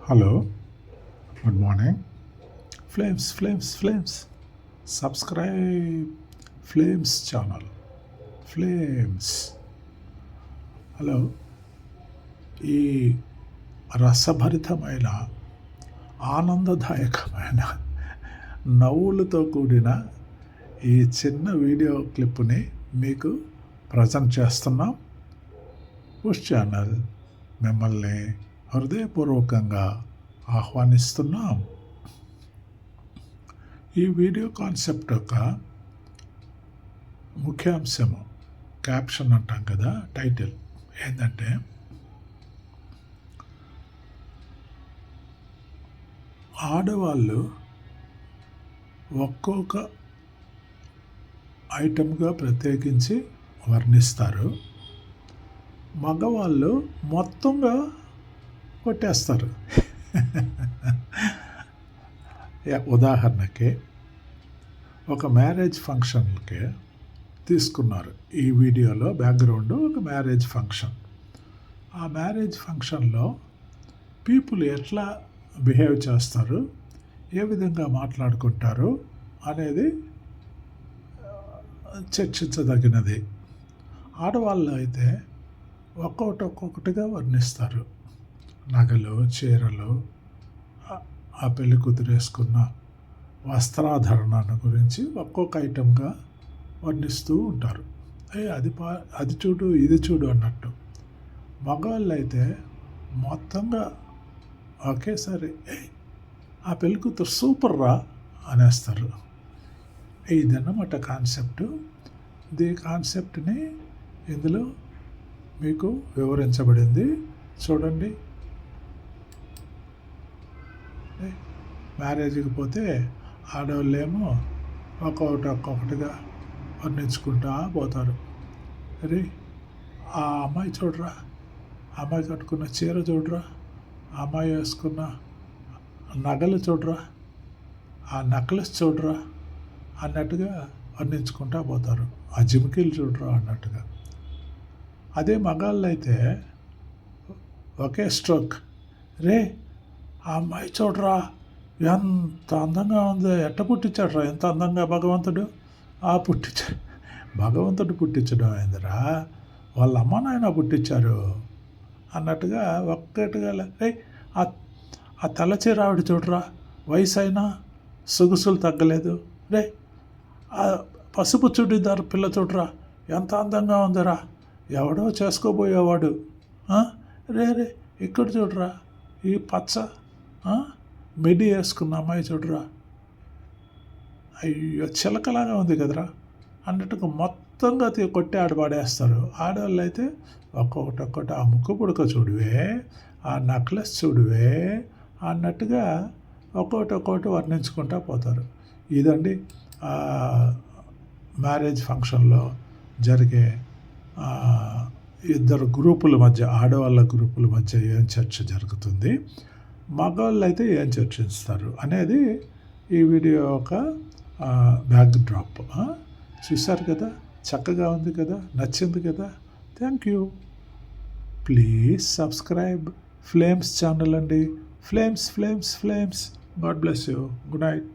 Hello, good morning. Flames. Subscribe flames channel. Flames. Hello, ఈ రసభరితమైన ఆనందదాయకమైన నవ్వులతో కూడిన ఈ చిన్న వీడియో క్లిప్ని మీకు ప్రజెంట్ చేస్తున్నాం. పుష్ ఛానల్ మిమ్మల్ని హృదయపూర్వకంగా ఆహ్వానిస్తున్నాం. ఈ వీడియో కాన్సెప్ట్ యొక్క ముఖ్యాంశము, క్యాప్షన్ అంటాం కదా, టైటిల్ ఏంటంటే ఆడవాళ్ళు ఒక్కొక్క ఐటమ్గా ప్రత్యేకించి వర్ణిస్తారు, మగవాళ్ళు మొత్తంగా కొట్టేస్తారు. ఉదాహరణకి ఒక మ్యారేజ్ ఫంక్షన్కి తీసుకున్నారు. ఈ వీడియోలో బ్యాక్గ్రౌండ్ ఒక మ్యారేజ్ ఫంక్షన్. ఆ మ్యారేజ్ ఫంక్షన్లో పీపుల్ ఎట్లా బిహేవ్ చేస్తారు, ఏ విధంగా మాట్లాడుకుంటారు అనేది చర్చించదగినది. ఆడవాళ్ళు అయితే ఒక్కొక్కటిగా వర్ణిస్తారు. నగలు, చీరలు, ఆ పెళ్లి కూతురు వేసుకున్న వస్త్రాధరణను గురించి ఒక్కొక్క ఐటెంగా వర్ణిస్తూ ఉంటారు. అది చూడు, ఇది చూడు అన్నట్టు. మగవాళ్ళు అయితే మొత్తంగా ఒకేసారి ఆ పెళ్లి కూతురు సూపర్ రా అనేస్తారు. ఇదన్నమాట కాన్సెప్ట్. ఈ కాన్సెప్ట్ని ఇందులో మీకు వివరించబడింది, చూడండి. మ్యారేజ్కి పోతే ఆడవాళ్ళేమో ఒక్కొక్కటిగా వర్ణించుకుంటా పోతారు. అరే, ఆ అమ్మాయి చూడరా, ఆ అమ్మాయి కట్టుకున్న చీర చూడరా, ఆ అమ్మాయి వేసుకున్న నగలు చూడరా, ఆ నెక్లెస్ చూడరా అన్నట్టుగా వర్ణించుకుంటా పోతారు. ఆ జిమికీలు చూడరా అన్నట్టుగా. అదే మగాళ్ళు అయితే ఒకే స్ట్రోక్, రే ఆ అమ్మాయి చూడరా ఎంత అందంగా ఉంది, ఎట్ట పుట్టించాడురా ఎంత అందంగా భగవంతుడు. భగవంతుడు పుట్టించడం అయిందిరా, వాళ్ళ అమ్మ నాయన పుట్టించారు అన్నట్టుగా ఒక్కటిగా. రే ఆ తెల్లచీర ఆవిడ చూడరా, వయసు అయినా సొగుసులు తగ్గలేదు. రే ఆ పసుపు చుడిదారు పిల్ల చూడరా ఎంత అందంగా ఉందిరా, ఎవడో చేసుకోబోయేవాడు. రే ఇక్కడ చూడరా, ఈ పచ్చ మిడి వేసుకున్న అమ్మాయి చూడరా, అయ్యో చిలకలాగా ఉంది కదరా అన్నట్టుగా మొత్తంగా కొట్టి ఆడపాడేస్తారు. ఆడవాళ్ళు అయితే ఒక్కొక్కటి ఆ ముక్కు పుడక చూడువే, ఆ నెక్లెస్ చూడువే అన్నట్టుగా ఒక్కొక్కటి వర్ణించుకుంటా పోతారు. ఇదండి మ్యారేజ్ ఫంక్షన్లో జరిగే ఇద్దరు గ్రూపుల మధ్య, ఆడవాళ్ళ గ్రూపుల మధ్య ఏం చర్చ జరుగుతుంది, మగవాళ్ళు అయితే ఏం చర్చిస్తారు అనేది ఈ వీడియో యొక్క బ్యాక్ డ్రాప్. చూశారు కదా, చక్కగా ఉంది కదా, నచ్చింది కదా. Thank you. Please subscribe flames channel అండి. Flames. God bless you. Good night.